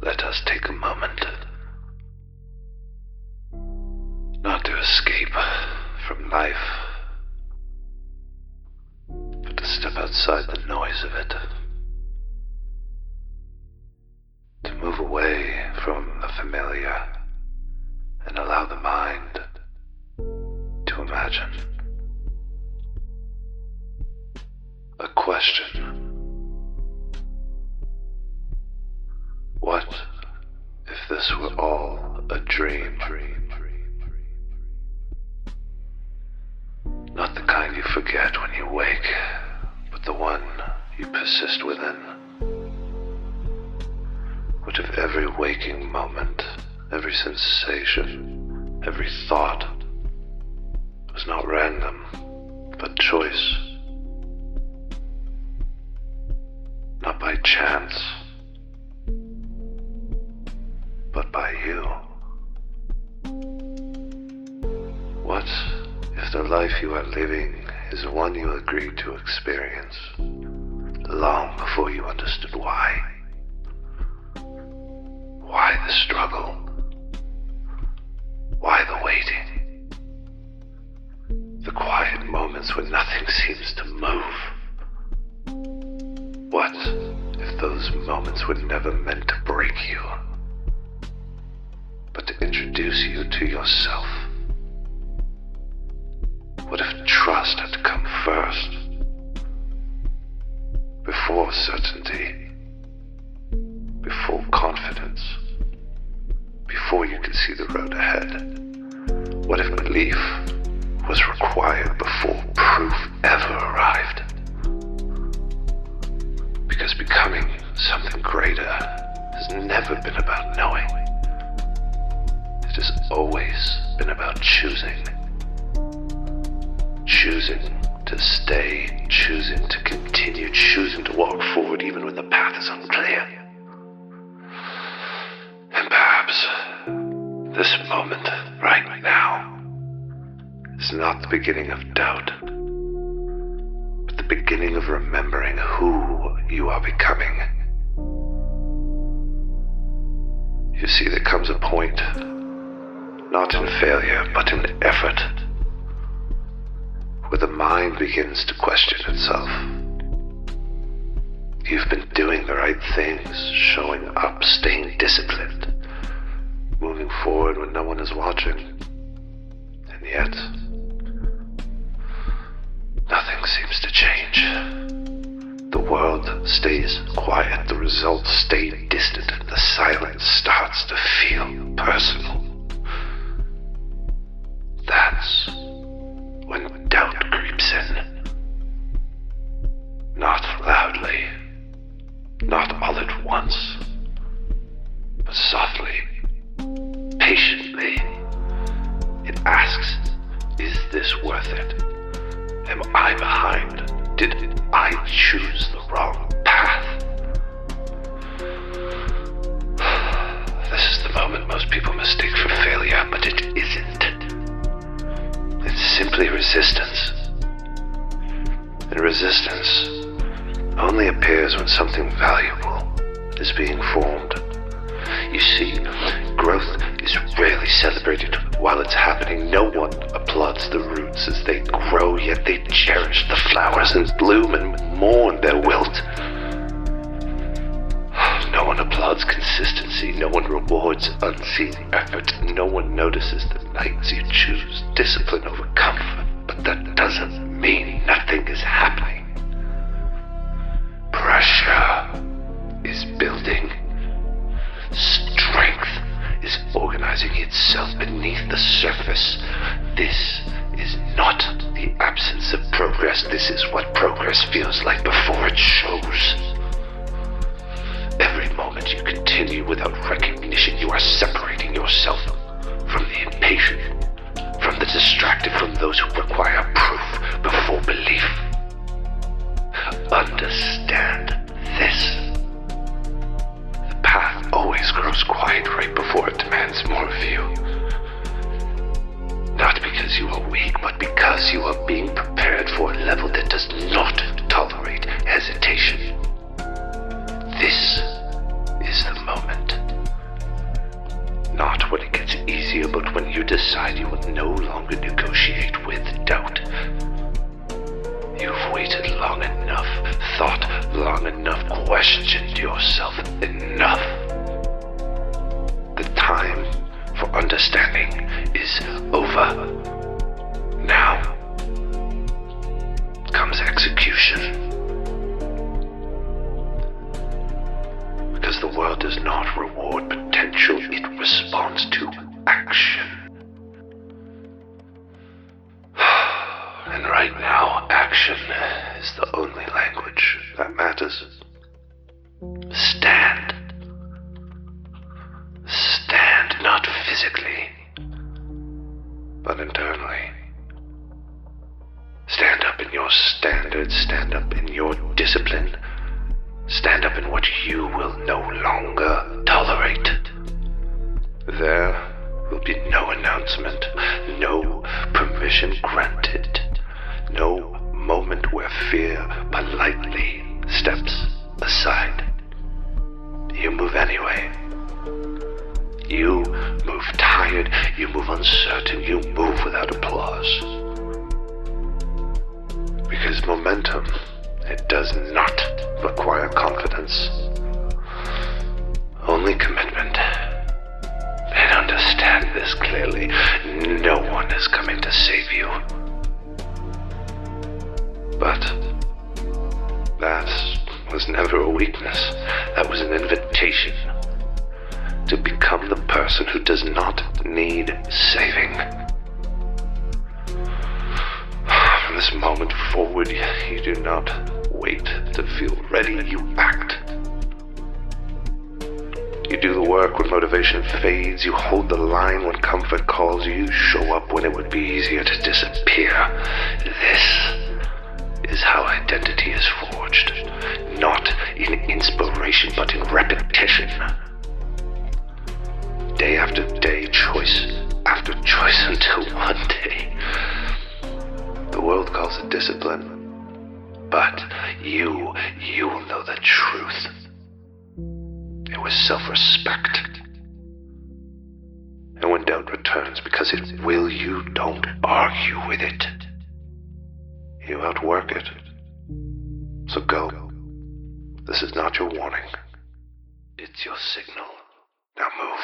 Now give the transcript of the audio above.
Let us take a moment, not to escape from life, but to step outside the noise of it, to move away from the familiar and allow the mind to imagine. A question. What if this were all a dream? Not the kind you forget when you wake, but the one you persist within. What if every waking moment, every sensation, every thought was not random, but choice? Not by chance, but by you. What if the life you are living is one you agreed to experience long before you understood why? Why the struggle? Why the waiting? The quiet moments when nothing seems to move. What if those moments were never meant to break you, but to introduce you to yourself? What if trust had to come first, before certainty, before confidence, before you could see the road ahead? What if belief was required before proof ever arrived? Because becoming something greater has never been about knowing. It has always been about choosing. Choosing to stay, choosing to continue, choosing to walk forward even when the path is unclear. And perhaps this moment, right now, is not the beginning of doubt, but the beginning of remembering who you are becoming. You see, there comes a point, not in failure, but in effort, where the mind begins to question itself. You've been doing the right things, showing up, staying disciplined, moving forward when no one is watching. And yet, nothing seems to change. The world stays quiet, the results stay distant, and the silence starts to feel personal. That's when doubt creeps in. Not loudly, not all at once, but softly, patiently. It asks, is this worth it? Am I behind? Did I choose the wrong path? This is the moment most people mistake for failure, but it isn't. It's simply resistance. And resistance only appears when something valuable is being formed. You see, growth is rarely celebrated while it's happening. No one applauds the roots as they grow, yet they cherish the flowers and bloom and mourn their wilt. No one applauds consistency. No one rewards unseen effort. No one notices the nights you choose discipline over comfort. But that doesn't mean nothing is happening. Pressure is building. Strength is organizing itself beneath the surface. This is not the absence of progress. This is what progress feels like before it shows. Every moment you continue without recognition, you are separating yourself from the impatient, from the distracted, from those who require proof before belief. Understand this. The path always grows quiet right before it demands more of you. Not because you are weak, but because you are being prepared for a level that does not tolerate hesitation. This is the moment. decide you will no longer negotiate with doubt. You've waited long enough, thought long enough, questioned yourself enough. The time for understanding is over. Now comes execution. Because the world does not reward potential, it responds to action. And right now, action is the only language that matters. Stand. Stand not physically, but internally. Stand up in your standards, stand up in your discipline, stand up in what you will no longer tolerate. There will be no announcement, no permission granted, no moment where fear politely steps aside. You move anyway. You move tired, you move uncertain, you move without applause. Because momentum, it does not require confidence, only commitment. And understand this clearly, no one is coming to save you. But that was never a weakness, that was an invitation to become the person who does not need saving. From this moment forward, you do not wait to feel ready, you act. You do the work when motivation fades, you hold the line when comfort calls, you show up when it would be easier to disappear. This is how identity is forged, not in inspiration but in repetition. Day after day, choice after choice, until one day the world calls it discipline, but you will know the truth. It was self-respect. And when doubt returns, because it will, you don't argue with it. You outwork it. So go. This is not your warning. It's your signal. Now move.